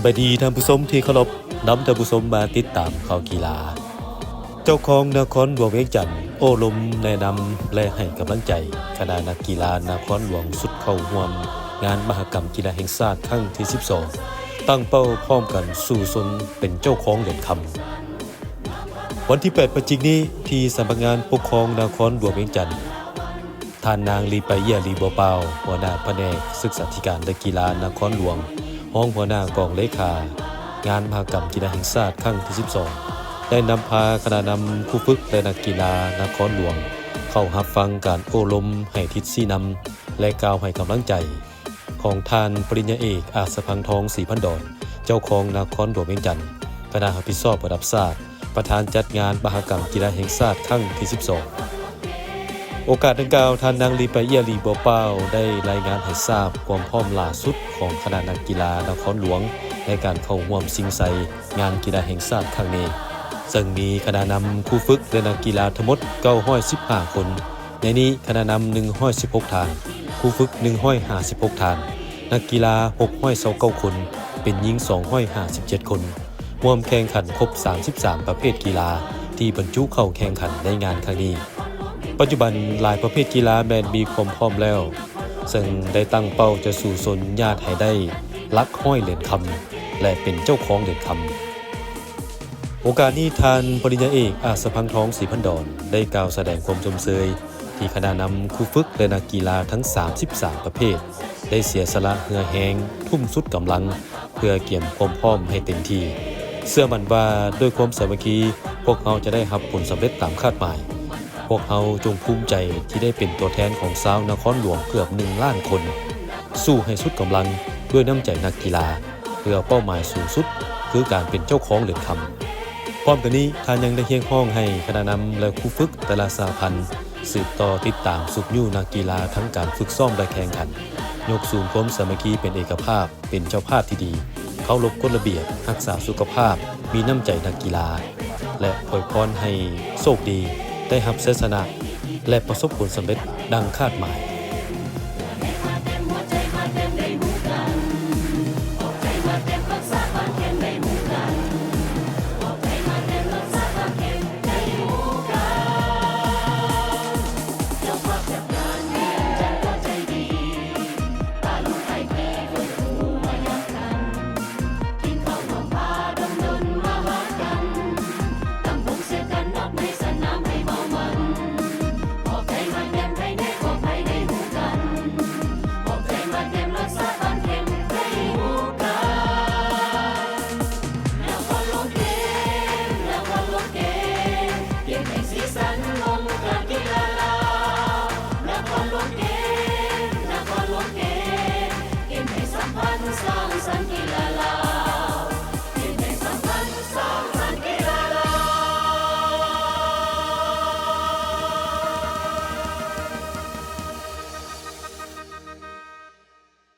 บายดีท่านผู้ชมที่เคารพนำท่านผู้ชมมาติดตามข่าวกีฬาเจ้าของนครหลวงเวียงจันทร์โอ้ลมแนะนำและให้กำลังใจคณะนักกีฬานครหลวงสุดเข้าร่วมงานมหกรรมกีฬาแห่งชาติครั้งที่ 12ตั้งเป้าพร้อมกันสู่ชนเป็นเจ้าของเหรียญคำวันที่ 8 พฤศจิกายนนี้ที่สำนักงานปกครองนครหลวงเวียงจันทร์ท่านนางลีไปเยี่ยลีบัวเปาหัวหน้าแผนกศึกษาธิการและกีฬานครหลวงห้องหัวหน้ากองเลขางานมหกรรมกีฬาแห่งชาติครั้งที่ 12ได้นำพาคณะนำผู้ฝึกและนักกีฬานครหลวงเข้ารับฟังการโอ้ลมให้ทิศชี้นำและกล่าวให้กำลังใจของท่านปริญญาเอกอาสพังทองศรีพันดอนเจ้าของนครหลวงเวียงจันทร์คณะรับผิดชอบระดับชาติประธานจัดงานมหกรรมกีฬาแห่งชาติครั้งที่ 12โอกาสดังกล่าวท่านนางลีไปเยี่ยลีบัวเป้าได้รายงานให้ทราบความพร้อมล่าสุดของคณะนักกีฬานครหลวงในการเข้าร่วมชิงชัยงานกีฬาแห่งชาติครั้งนี้ซึ่งมีคณะนำคู่ฝึกและนักกีฬาทั้งหมด915คนในนี้คณะนำ116ท่านคู่ฝึก156ท่านนักกีฬา629คนเป็นหญิง257คนร่วมแข่งขันครบ33ประเภทกีฬาที่บรรจุเข้าแข่งขันในงานครั้งนี้ปัจจุบันหลายประเภทกีฬาแมนมีความพร้อมแล้วซึ่งได้ตั้งเป้าจะสู่ชนญาติให้ได้ลักห้อยเหรียญคำและเป็นเจ้าของเหรียญคำโอกาสนี้ท่านปริญญาเอกอาสพังทองศรีพันดอนได้กล่าวแสดงความชมเชยที่คณะนำคู่ฝึกและนักกีฬาทั้ง33ประเภทได้เสียสละเหือแหงทุ่มสุดกำลังเพื่อเกี่ยมความพร้อมให้เต็มที่เชื่อมั่นว่าด้วยความสามัคคีพวกเขาจะได้รับผลสำเร็จตามคาดหมายพวกเขาจงภูมิใจที่ได้เป็นตัวแทนของชาวนครหลวงเกือบ1 ล้านคนสู้ให้สุดกำลังด้วยน้ำใจนักกีฬาเพื่อเป้าหมายสูงสุดคือการเป็นเจ้าของเหรียญคำพร้อมกันนี้ท่านยังได้เฮียงห้องให้คณะนำและคู่ฝึกแต่ละสหพันธ์สืบต่อติดตามสุขยู่นักกีฬาทั้งการฝึกซ้อมและแข่งขันยกสูงความสามัคคีเป็นเอกภาพเป็นเจ้าภาพที่ดีเคารพกฎระเบียบรักษาสุขภาพมีน้ำใจนักกีฬาและอวยพรให้โชคดีได้รับชัยชนะและประสบผลสำเร็จดังคาดหมาย